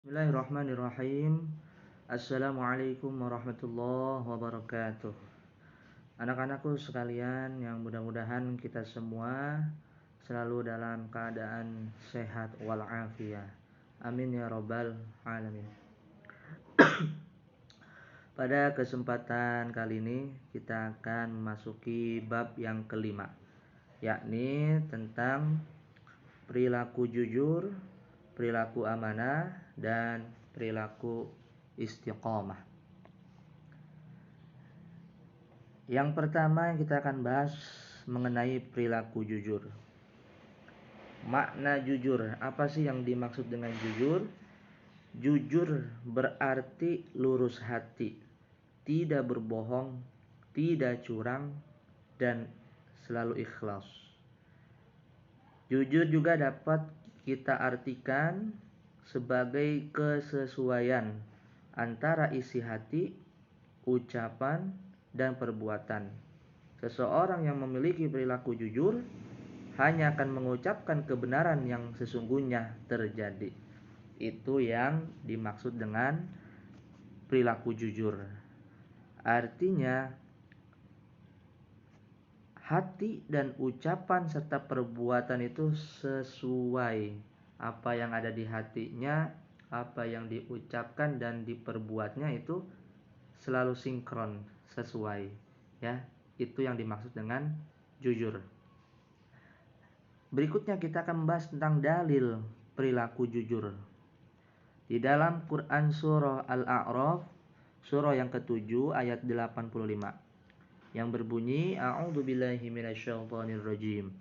Bismillahirrahmanirrahim. Assalamualaikum warahmatullahi wabarakatuh. Anak-anakku sekalian, yang mudah-mudahan kita semua selalu dalam keadaan sehat walafiat. Amin ya rabbal alamin. Pada kesempatan kali ini kita akan memasuki bab yang kelima, yakni tentang perilaku jujur, perilaku amanah, dan perilaku istiqomah. Yang pertama yang kita akan bahas mengenai perilaku jujur. Makna jujur, apa sih yang dimaksud dengan jujur? Jujur berarti lurus hati, tidak berbohong, tidak curang, dan selalu ikhlas. Jujur juga dapat kita artikan sebagai kesesuaian antara isi hati, ucapan, dan perbuatan. Seseorang yang memiliki perilaku jujur hanya akan mengucapkan kebenaran yang sesungguhnya terjadi. Itu yang dimaksud dengan perilaku jujur. Artinya, hati dan ucapan serta perbuatan itu sesuai. Apa yang ada di hatinya, apa yang diucapkan dan diperbuatnya itu selalu sinkron, sesuai. Ya, itu yang dimaksud dengan jujur. Berikutnya kita akan membahas tentang dalil perilaku jujur. Di dalam Quran surah Al-A'raf, surah yang ke-7 ayat 85, yang berbunyi, A'udzu billahi minasyaitonir rajim.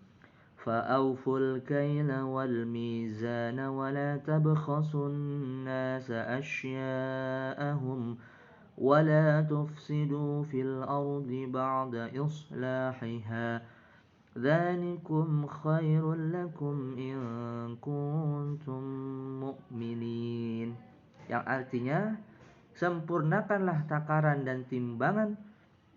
Fa'auful kaila wal mizana wa la tabkhasun nasa asya'ahum wa la tufsidu fil ardi ba'da islahiha. Dzalikum khairul lakum in kuntum mu'minin. Yang artinya, sempurnakanlah takaran dan timbangan,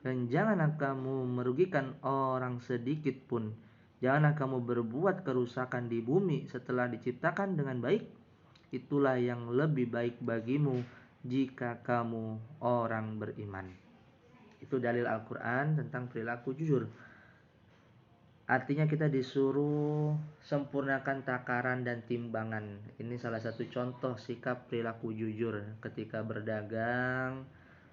dan janganlah kamu merugikan orang sedikit pun. Janganlah kamu berbuat kerusakan di bumi setelah diciptakan dengan baik. Itulah yang lebih baik bagimu jika kamu orang beriman. Itu dalil Al-Quran tentang perilaku jujur. Artinya kita disuruh sempurnakan takaran dan timbangan. Ini salah satu contoh sikap perilaku jujur. Ketika berdagang,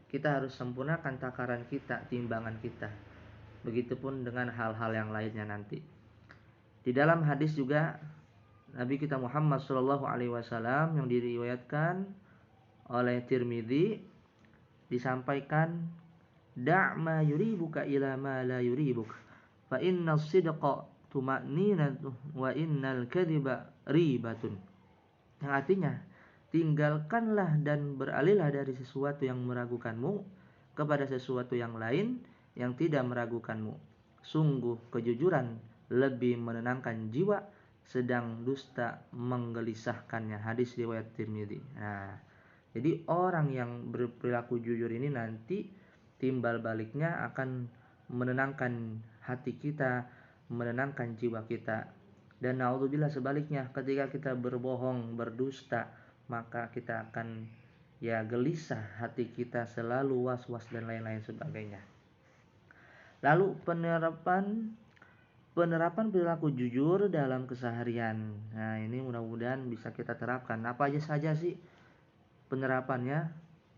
kita harus sempurnakan takaran kita, timbangan kita. Begitupun dengan hal-hal yang lainnya nanti. Di dalam hadis juga Nabi kita Muhammad SAW yang diriwayatkan oleh Tirmidzi disampaikan, "Da' yuribuka ila ma la yuribuk. Fa inna sidqa tuma'ninatu wa innal kadhiba ribatun." Yang artinya, tinggalkanlah dan beralihlah dari sesuatu yang meragukanmu kepada sesuatu yang lain yang tidak meragukanmu. Sungguh kejujuran lebih menenangkan jiwa, sedang dusta menggelisahkannya. Hadis riwayat Tirmidzi. Nah, jadi orang yang berperilaku jujur ini nanti timbal baliknya akan menenangkan hati kita, menenangkan jiwa kita. Dan naudzubillah sebaliknya, ketika kita berbohong, berdusta, maka kita akan gelisah, hati kita selalu was-was dan lain-lain sebagainya. Lalu penerapan perilaku jujur dalam keseharian. Nah, ini mudah-mudahan bisa kita terapkan. Apa aja saja sih penerapannya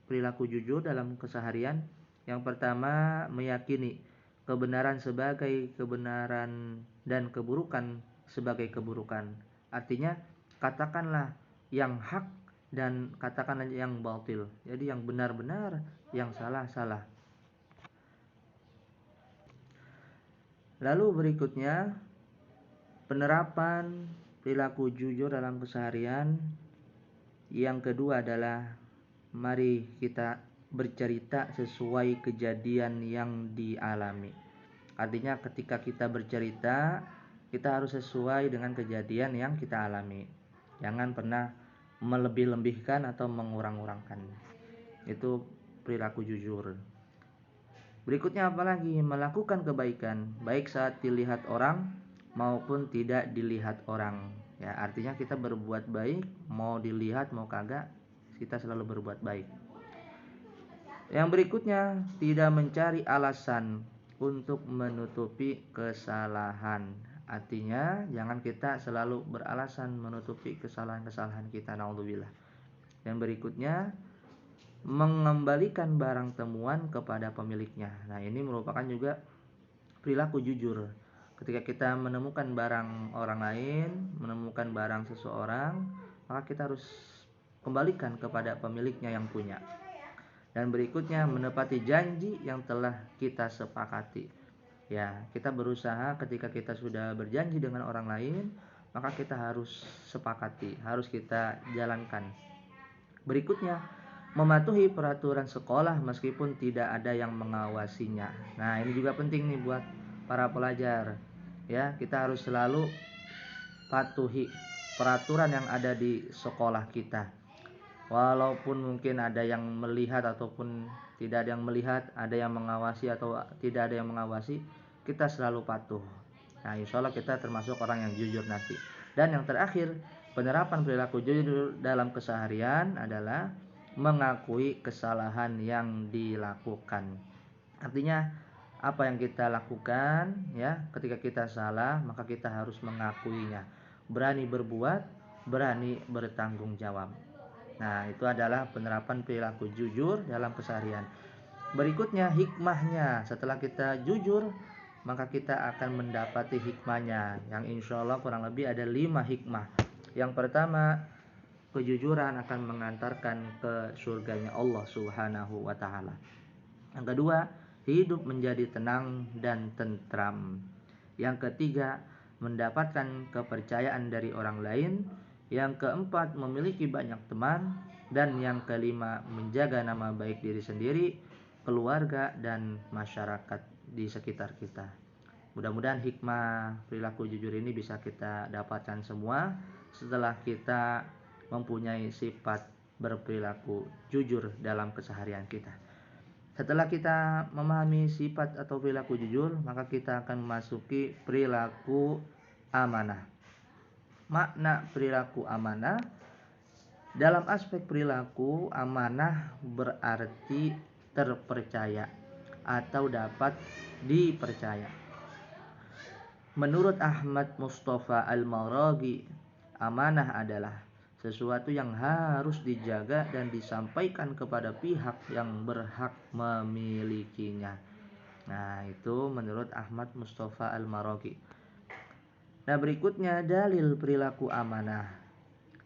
perilaku jujur dalam keseharian? Yang pertama, meyakini kebenaran sebagai kebenaran dan keburukan sebagai keburukan. Artinya, katakanlah yang hak dan katakanlah yang batil. Jadi yang benar-benar, yang salah-salah. Lalu berikutnya, penerapan perilaku jujur dalam keseharian. Yang kedua adalah, mari kita bercerita sesuai kejadian yang dialami. Artinya ketika kita bercerita, kita harus sesuai dengan kejadian yang kita alami. Jangan pernah melebih-lebihkan atau mengurang-urangkan. Itu perilaku jujur. Berikutnya apalagi? Melakukan kebaikan, baik saat dilihat orang maupun tidak dilihat orang. Ya, artinya kita berbuat baik, mau dilihat mau kagak, kita selalu berbuat baik. Yang berikutnya, tidak mencari alasan untuk menutupi kesalahan. Artinya, jangan kita selalu beralasan menutupi kesalahan-kesalahan kita, naudzubillah. Yang berikutnya, mengembalikan barang temuan kepada pemiliknya. Nah, ini merupakan juga perilaku jujur. Ketika kita menemukan barang orang lain, menemukan barang seseorang, maka kita harus kembalikan kepada pemiliknya yang punya. Dan berikutnya, menepati janji yang telah kita sepakati. Ya, kita berusaha ketika kita sudah berjanji dengan orang lain, maka kita harus sepakati, harus kita jalankan. Berikutnya, mematuhi peraturan sekolah meskipun tidak ada yang mengawasinya. Nah, ini juga penting nih buat para pelajar. Ya, kita harus selalu patuhi peraturan yang ada di sekolah kita. Walaupun mungkin ada yang melihat ataupun tidak ada yang melihat, ada yang mengawasi atau tidak ada yang mengawasi, kita selalu patuh. Nah, insya Allah kita termasuk orang yang jujur nanti. Dan yang terakhir, penerapan perilaku jujur dalam keseharian adalah mengakui kesalahan yang dilakukan. Artinya, apa yang kita lakukan, ya, ketika kita salah, maka kita harus mengakuinya. Berani berbuat, berani bertanggung jawab. Nah, itu adalah penerapan perilaku jujur dalam keseharian. Berikutnya, hikmahnya. Setelah kita jujur, maka kita akan mendapati hikmahnya, yang insya Allah kurang lebih ada 5 hikmah. Yang pertama, kejujuran akan mengantarkan ke surganya Allah Subhanahu wa ta'ala. Yang kedua, hidup menjadi tenang dan tentram. Yang ketiga, mendapatkan kepercayaan dari orang lain. Yang keempat, memiliki banyak teman. Dan yang kelima, menjaga nama baik diri sendiri, keluarga, dan masyarakat di sekitar kita. Mudah-mudahan hikmah perilaku jujur ini bisa kita dapatkan semua setelah kita mempunyai sifat berperilaku jujur dalam keseharian kita. Setelah kita memahami sifat atau perilaku jujur, maka kita akan memasuki perilaku amanah. Makna perilaku amanah, dalam aspek perilaku, amanah berarti terpercaya atau dapat dipercaya. Menurut Ahmad Mustafa Al-Maraghi, amanah adalah sesuatu yang harus dijaga dan disampaikan kepada pihak yang berhak memilikinya. Nah, itu menurut Ahmad Mustafa Al-Maraghi. Nah, berikutnya dalil perilaku amanah.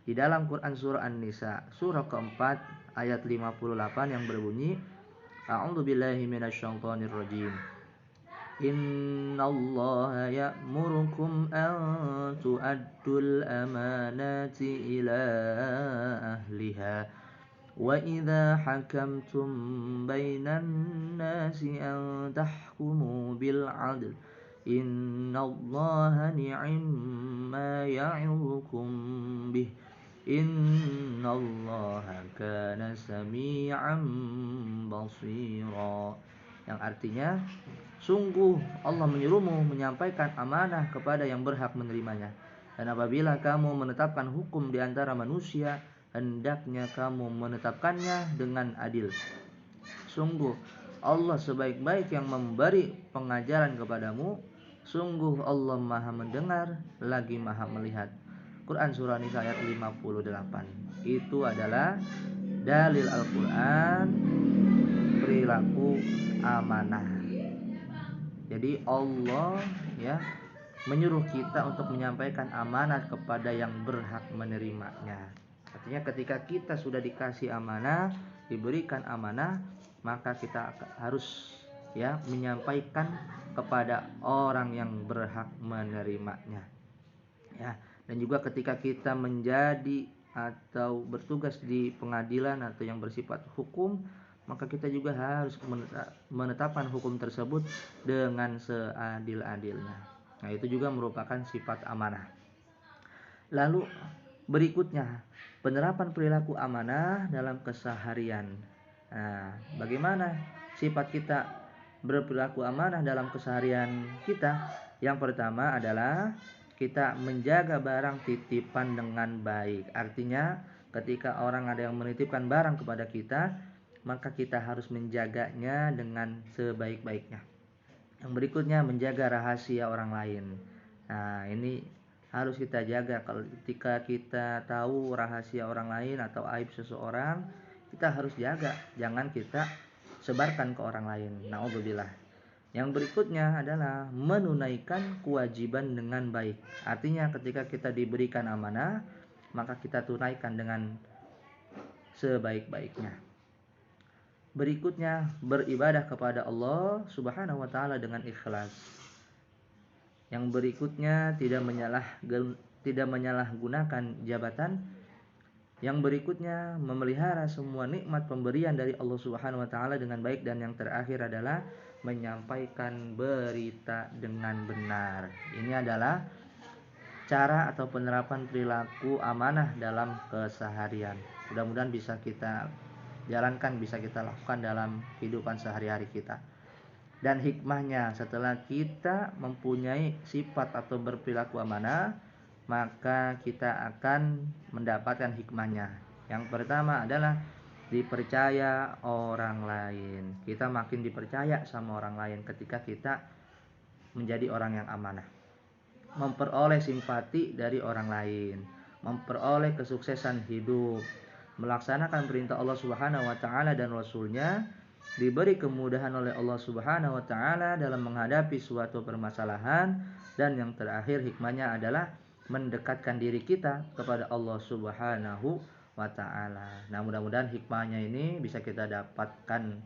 Di dalam Quran surah An-Nisa, surah keempat ayat 58 yang berbunyi, A'udzu billahi minasyaitonir rajim. Innallaha ya'murukum an tu'addul amanati ila ahliha wa idza hakamtum bainan nasi an tahkumu bil 'adl innallaha ni'ma ya'idukum bih innallaha kana sami'an basira. Yang artinya, sungguh Allah menyuruhmu menyampaikan amanah kepada yang berhak menerimanya. Dan apabila kamu menetapkan hukum di antara manusia, hendaknya kamu menetapkannya dengan adil. Sungguh Allah sebaik-baik yang memberi pengajaran kepadamu. Sungguh Allah maha mendengar lagi maha melihat. Quran surah Nisa ayat 58. Itu adalah dalil Al-Quran perilaku amanah. Jadi Allah ya menyuruh kita untuk menyampaikan amanat kepada yang berhak menerimanya. Artinya ketika kita sudah dikasih amanah, diberikan amanah, maka kita harus ya menyampaikan kepada orang yang berhak menerimanya. Ya, dan juga ketika kita menjadi atau bertugas di pengadilan atau yang bersifat hukum, maka kita juga harus menetapkan hukum tersebut dengan seadil-adilnya. Nah, itu juga merupakan sifat amanah. Lalu berikutnya, penerapan perilaku amanah dalam keseharian. Nah, bagaimana sifat kita berperilaku amanah dalam keseharian kita? Yang pertama adalah kita menjaga barang titipan dengan baik. Artinya, ketika orang ada yang menitipkan barang kepada kita, maka kita harus menjaganya dengan sebaik-baiknya. Yang berikutnya, menjaga rahasia orang lain. Nah, ini harus kita jaga. Kalau ketika kita tahu rahasia orang lain atau aib seseorang, kita harus jaga, jangan kita sebarkan ke orang lain. Na'udzubillah. Yang berikutnya adalah menunaikan kewajiban dengan baik. Artinya ketika kita diberikan amanah, maka kita tunaikan dengan sebaik-baiknya. Berikutnya, beribadah kepada Allah Subhanahu wa taala dengan ikhlas. Yang berikutnya, tidak menyalahgunakan jabatan. Yang berikutnya, memelihara semua nikmat pemberian dari Allah Subhanahu wa taala dengan baik, dan yang terakhir adalah menyampaikan berita dengan benar. Ini adalah cara atau penerapan perilaku amanah dalam keseharian. Mudah-mudahan bisa kita jalankan, bisa kita lakukan dalam kehidupan sehari-hari kita. Dan hikmahnya, setelah kita mempunyai sifat atau berperilaku amanah, maka kita akan mendapatkan hikmahnya. Yang pertama adalah dipercaya orang lain. Kita makin dipercaya sama orang lain ketika kita menjadi orang yang amanah. Memperoleh simpati dari orang lain, memperoleh kesuksesan hidup, melaksanakan perintah Allah Subhanahu wa taala dan Rasulnya, diberi kemudahan oleh Allah Subhanahu wa taala dalam menghadapi suatu permasalahan, dan yang terakhir hikmahnya adalah mendekatkan diri kita kepada Allah Subhanahu wa taala. Nah, mudah-mudahan hikmahnya ini bisa kita dapatkan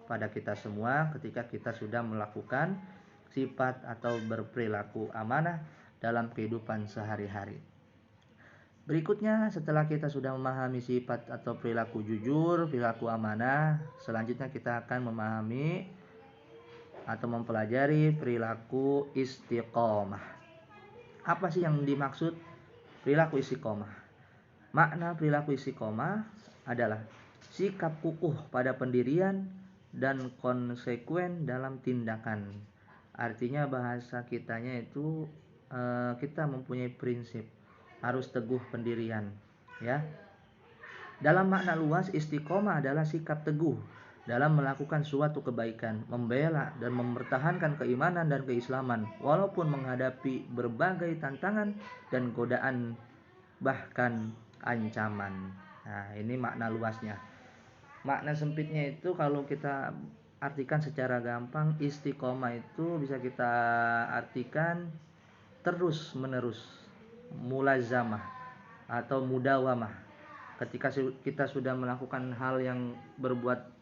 pada kita semua ketika kita sudah melakukan sifat atau berperilaku amanah dalam kehidupan sehari-hari. Berikutnya, setelah kita sudah memahami sifat atau perilaku jujur, perilaku amanah, selanjutnya kita akan memahami atau mempelajari perilaku istiqomah. Apa sih yang dimaksud perilaku istiqomah? Makna perilaku istiqomah adalah sikap kukuh pada pendirian dan konsekuen dalam tindakan. Artinya bahasa kitanya itu kita mempunyai prinsip, harus teguh pendirian, ya. Dalam makna luas, istiqomah adalah sikap teguh dalam melakukan suatu kebaikan, membela dan mempertahankan keimanan dan keislaman walaupun menghadapi berbagai tantangan dan godaan, bahkan ancaman. Nah, ini makna luasnya. Makna sempitnya itu kalau kita artikan secara gampang, istiqomah itu bisa kita artikan terus menerus, mulazamah atau mudawamah. Ketika kita sudah melakukan hal yang berbuat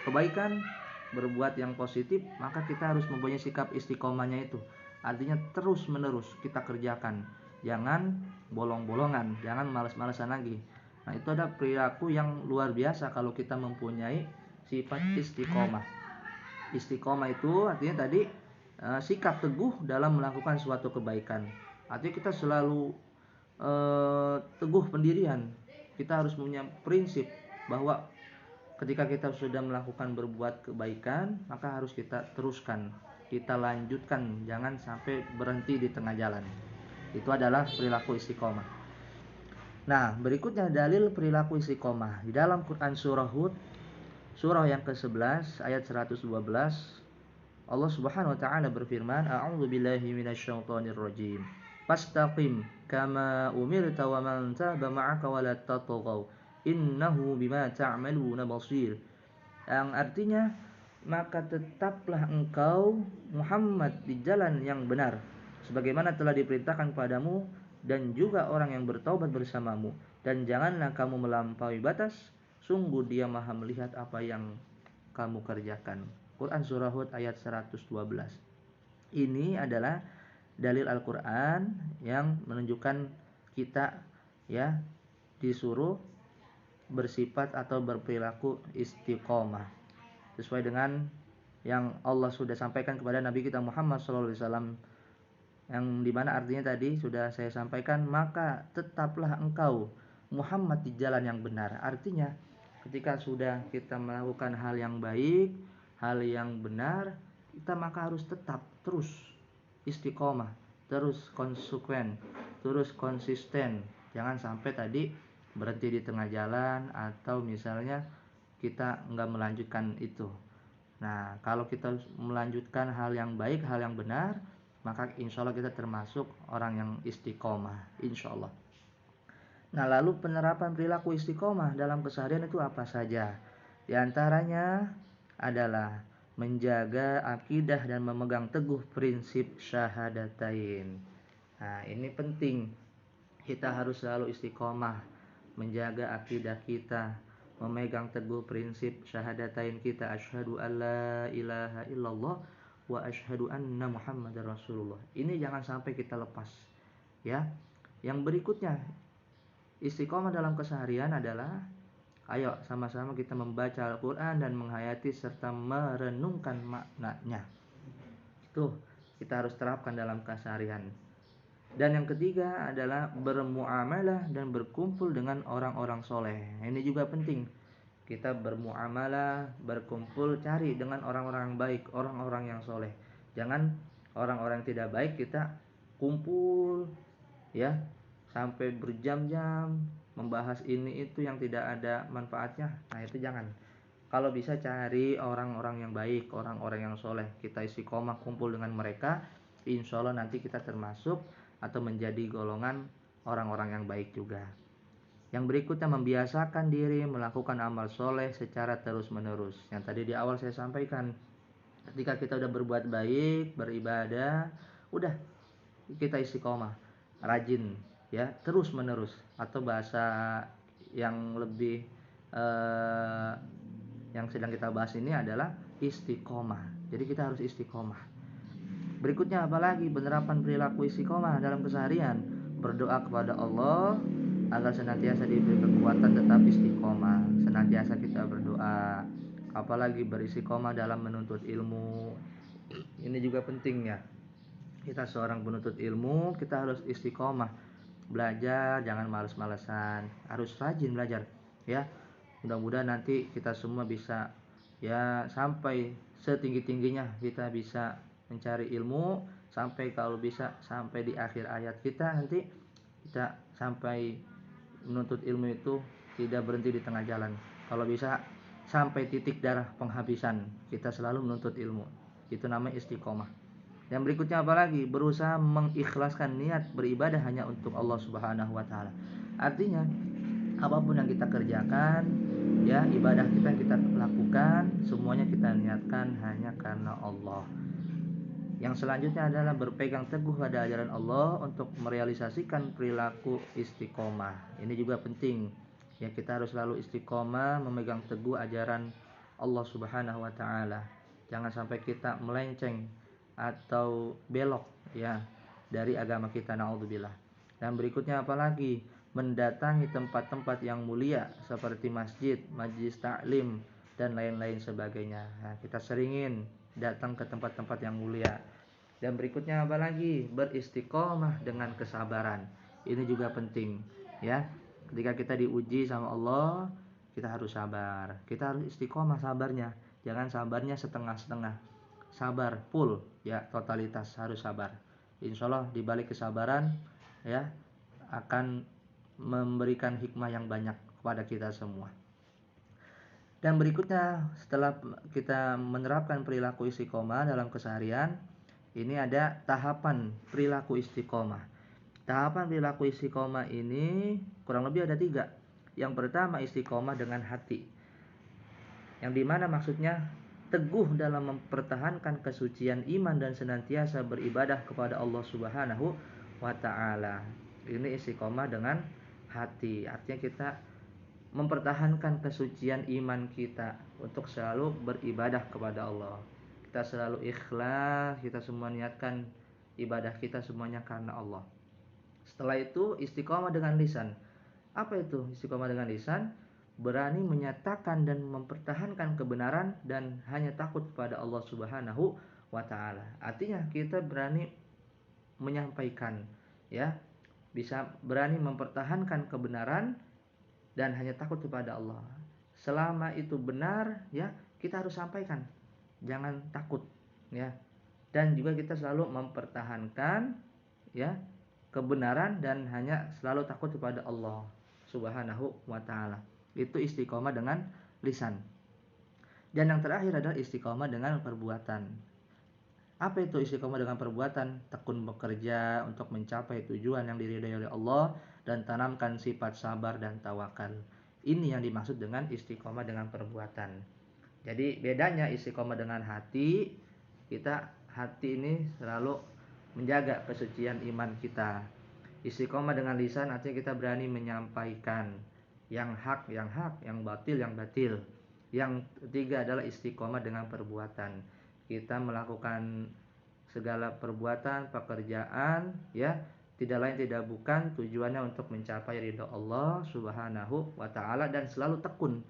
kebaikan, berbuat yang positif, maka kita harus mempunyai sikap istiqomahnya itu. Artinya terus menerus kita kerjakan, jangan bolong-bolongan, jangan malas-malasan lagi. Nah, itu ada perilaku yang luar biasa kalau kita mempunyai sifat istiqomah. Istiqomah itu artinya tadi sikap teguh dalam melakukan suatu kebaikan. Artinya kita selalu teguh pendirian. Kita harus punya prinsip bahwa ketika kita sudah melakukan berbuat kebaikan, maka harus kita teruskan, kita lanjutkan, jangan sampai berhenti di tengah jalan. Itu adalah perilaku istiqomah. Nah, berikutnya dalil perilaku istiqomah. Di dalam Quran surah Hud, surah yang ke-11 ayat 112, Allah Subhanahu wa taala berfirman, "A'udzu billahi minasyaitonir rajim. Fastaqim kama umirta wa man taba ma'aka wa la tatghaw. Innahu bima ta'maluna basir." Yang artinya, maka tetaplah engkau Muhammad di jalan yang benar, sebagaimana telah diperintahkan padamu, dan juga orang yang bertaubat bersamamu, dan janganlah kamu melampaui batas, sungguh Dia Maha melihat apa yang kamu kerjakan. Quran surah Hud ayat 112. Ini adalah dalil Al-Quran yang menunjukkan kita ya disuruh bersifat atau berperilaku istiqomah sesuai dengan yang Allah sudah sampaikan kepada Nabi kita Muhammad SAW, yang dimana artinya tadi sudah saya sampaikan, maka tetaplah engkau Muhammad di jalan yang benar. Artinya ketika sudah kita melakukan hal yang baik, hal yang benar, kita maka harus tetap terus istiqomah, terus konsekuen, terus konsisten. Jangan sampai tadi berhenti di tengah jalan atau misalnya kita nggak melanjutkan itu. Nah, kalau kita melanjutkan hal yang baik, hal yang benar, maka insya Allah kita termasuk orang yang istiqomah, insya Allah. Nah, lalu penerapan perilaku istiqomah dalam keseharian itu apa saja? Di antaranya adalah menjaga akidah dan memegang teguh prinsip syahadatain. Nah, ini penting. Kita harus selalu istiqomah, menjaga akidah kita, memegang teguh prinsip syahadatain kita, asyhadu alla ilaha illallah wa asyhadu anna muhammadar rasulullah. Ini jangan sampai kita lepas, ya. Yang berikutnya, istiqomah dalam keseharian adalah ayo sama-sama kita membaca Al-Qur'an dan menghayati serta merenungkan maknanya. Itu kita harus terapkan dalam keseharian. Dan yang ketiga adalah bermuamalah dan berkumpul dengan orang-orang soleh. Ini juga penting. Kita bermuamalah, berkumpul, cari dengan orang-orang yang baik, orang-orang yang soleh. Jangan orang-orang yang tidak baik kita kumpul, ya, sampai berjam-jam membahas ini itu yang tidak ada manfaatnya. Nah, itu jangan. Kalau bisa cari orang-orang yang baik, orang-orang yang soleh. Kita istiqomah kumpul dengan mereka. Insya Allah nanti kita termasuk atau menjadi golongan orang-orang yang baik juga. Yang berikutnya, membiasakan diri melakukan amal soleh secara terus-menerus. Yang tadi di awal saya sampaikan, ketika kita udah berbuat baik, beribadah, udah kita istiqomah, rajin, ya, terus-menerus. Atau bahasa yang lebih yang sedang kita bahas ini adalah istiqomah. Jadi kita harus istiqomah. Berikutnya apalagi penerapan perilaku istiqomah dalam keseharian, berdoa kepada Allah agar senantiasa diberi kekuatan tetap istiqomah. Senantiasa kita berdoa, apalagi beristiqomah dalam menuntut ilmu. Ini juga pentingnya. Kita seorang penuntut ilmu, kita harus istiqomah. Belajar jangan males-malesan, harus rajin belajar, ya. Mudah-mudahan nanti kita semua bisa, ya, sampai setinggi-tingginya kita bisa mencari ilmu, sampai kalau bisa sampai di akhir ayat kita nanti kita sampai menuntut ilmu itu tidak berhenti di tengah jalan. Kalau bisa sampai titik darah penghabisan kita selalu menuntut ilmu. Itu namanya istiqomah. Yang berikutnya apalagi? Berusaha mengikhlaskan niat beribadah hanya untuk Allah Subhanahu wa taala. Artinya apapun yang kita kerjakan, ya, ibadah kita yang kita lakukan, semuanya kita niatkan hanya karena Allah. Yang selanjutnya adalah berpegang teguh pada ajaran Allah untuk merealisasikan perilaku istiqomah. Ini juga penting. Ya, kita harus selalu istiqomah memegang teguh ajaran Allah Subhanahu wa taala. Jangan sampai kita melenceng atau belok, ya, dari agama kita, naudzubillah. Dan berikutnya apalagi? Mendatangi tempat-tempat yang mulia seperti masjid, majelis taklim dan lain-lain sebagainya. Nah, kita seringin datang ke tempat-tempat yang mulia. Dan berikutnya apalagi? Beristiqomah dengan kesabaran. Ini juga penting, ya. Ketika kita diuji sama Allah, kita harus sabar. Kita harus istiqomah sabarnya. Jangan sabarnya setengah-setengah. Sabar full, ya, totalitas harus sabar. Insya Allah di balik kesabaran, ya, akan memberikan hikmah yang banyak kepada kita semua. Dan berikutnya, setelah kita menerapkan perilaku istiqomah dalam keseharian, ini ada tahapan perilaku istiqomah. Tahapan perilaku istiqomah ini kurang lebih ada 3. Yang pertama, istiqomah dengan hati, yang dimana maksudnya teguh dalam mempertahankan kesucian iman dan senantiasa beribadah kepada Allah Subhanahu wa ta'ala. Ini istiqomah dengan hati, artinya kita mempertahankan kesucian iman kita untuk selalu beribadah kepada Allah. Kita selalu ikhlas, kita semua niatkan ibadah kita semuanya karena Allah. Setelah itu istiqomah dengan lisan. Apa itu istiqomah dengan lisan? Berani menyatakan dan mempertahankan kebenaran dan hanya takut kepada Allah Subhanahu wa ta'ala. Artinya kita berani menyampaikan, ya, bisa berani mempertahankan kebenaran dan hanya takut kepada Allah. Selama itu benar, ya, kita harus sampaikan. Jangan takut, ya. Dan juga kita selalu mempertahankan, ya, kebenaran dan hanya selalu takut kepada Allah Subhanahu wa taala. Itu istiqomah dengan lisan. Dan yang terakhir adalah istiqomah dengan perbuatan. Apa itu istiqomah dengan perbuatan? Tekun bekerja untuk mencapai tujuan yang diridhai oleh Allah dan tanamkan sifat sabar dan tawakal. Ini yang dimaksud dengan istiqomah dengan perbuatan. Jadi bedanya istiqomah dengan hati, hati ini selalu menjaga kesucian iman kita. Istiqomah dengan lisan artinya kita berani menyampaikan yang hak, yang batil, yang batil. Yang ketiga adalah istiqomah dengan perbuatan. Kita melakukan segala perbuatan, pekerjaan, ya, tidak lain tidak bukan tujuannya untuk mencapai ridho Allah Subhanahu wa taala dan selalu tekun,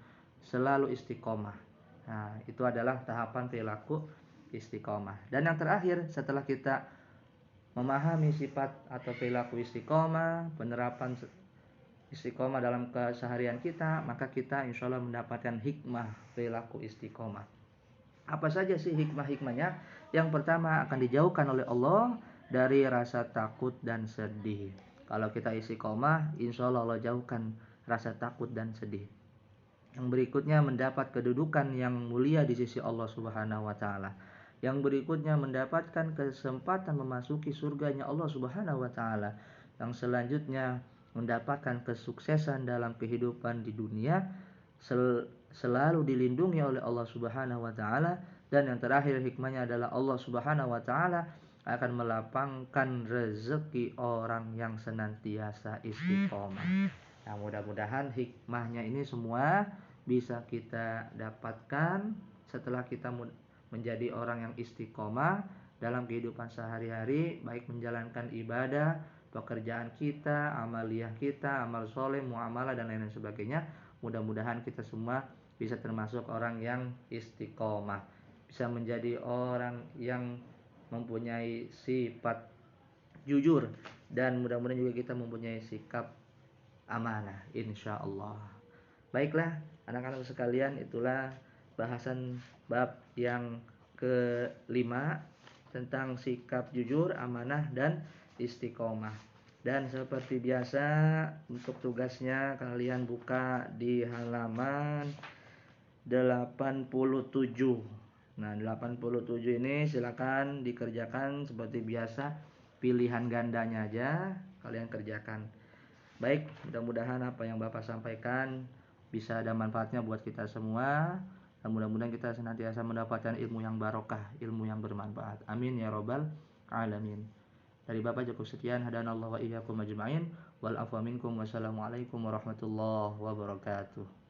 selalu istiqomah. Nah, itu adalah tahapan perilaku istiqomah. Dan yang terakhir, setelah kita memahami sifat atau perilaku istiqomah, penerapan istiqomah dalam keseharian kita, maka kita insya Allah mendapatkan hikmah perilaku istiqomah. Apa saja sih hikmah-hikmahnya? Yang pertama, akan dijauhkan oleh Allah dari rasa takut dan sedih. Kalau kita istiqomah, insya Allah Allah jauhkan rasa takut dan sedih. Yang berikutnya, mendapat kedudukan yang mulia di sisi Allah Subhanahu wa taala. Yang berikutnya, mendapatkan kesempatan memasuki surganya Allah Subhanahu wa taala. Yang selanjutnya, mendapatkan kesuksesan dalam kehidupan di dunia, selalu dilindungi oleh Allah Subhanahu wa taala. Dan yang terakhir hikmahnya adalah Allah Subhanahu wa taala akan melapangkan rezeki orang yang senantiasa istiqomah. Nah, mudah-mudahan hikmahnya ini semua bisa kita dapatkan setelah kita menjadi orang yang istiqomah dalam kehidupan sehari-hari, baik menjalankan ibadah, pekerjaan kita, amaliyah kita, amal soleh, muamalah dan lain-lain sebagainya. Mudah-mudahan kita semua bisa termasuk orang yang istiqomah, bisa menjadi orang yang mempunyai sifat jujur, dan mudah-mudahan juga kita mempunyai sikap amanah, insya Allah. Baiklah anak-anak sekalian, itulah bahasan bab yang kelima tentang sikap jujur, amanah, dan istiqomah. Dan seperti biasa, untuk tugasnya kalian buka di halaman 87. Nah, 87 ini silakan dikerjakan seperti biasa, pilihan gandanya aja kalian kerjakan. Baik, mudah-mudahan apa yang Bapak sampaikan bisa ada manfaatnya buat kita semua. Dan mudah-mudahan kita senantiasa mendapatkan ilmu yang barokah, ilmu yang bermanfaat. Amin ya robbal alamin. Dari Bapak cukup sekian. Hadanallahu wa iyyakum ajma'in. Wal afwa minkum. Wassalamualaikum warahmatullahi wabarakatuh.